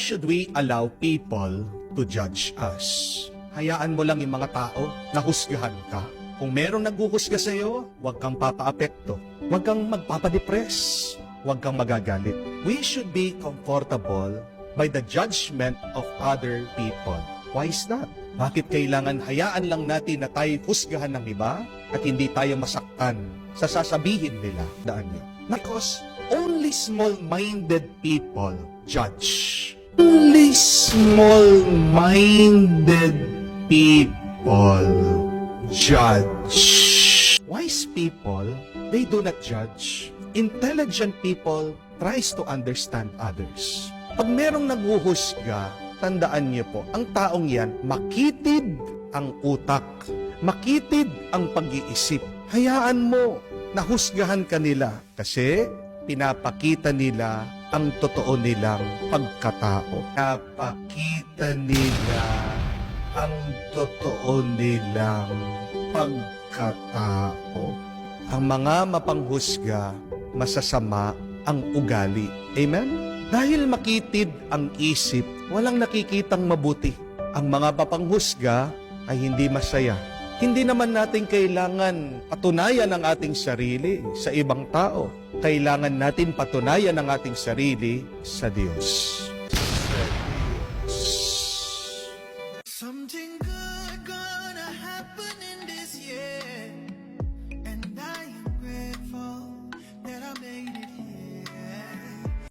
Should we allow people to judge us? Hayaan mo lang yung mga tao na husgahan ka. Kung merong naghuhusga sa iyo, huwag kang papaapekto. Huwag kang magpapadepress. Huwag kang magagalit. We should be comfortable by the judgment of other people. Why is that? Bakit kailangan hayaan lang natin na tayo husgahan ng iba at hindi tayo masaktan sa sasabihin nila? Daan niyo. Because only small-minded people judge. Only small-minded people judge. Wise people, they do not judge. Intelligent people tries to understand others. Pag merong naghuhusga, tandaan niyo po, ang taong yan, makitid ang utak, makitid ang pag-iisip. Hayaan mo na husgahan ka nila kasi pinapakita nila ang totoo nilang pagkatao. Pinapakita nila ang totoo nilang pagkatao. Ang mga mapanghusga, masasama ang ugali. Amen? Dahil makitid ang isip, walang nakikitang mabuti. Ang mga papanghusga ay hindi masaya. Hindi naman natin kailangan patunayan ang ating sarili sa ibang tao. Kailangan natin patunayan ang ating sarili sa Diyos. Something good gonna happen in this year.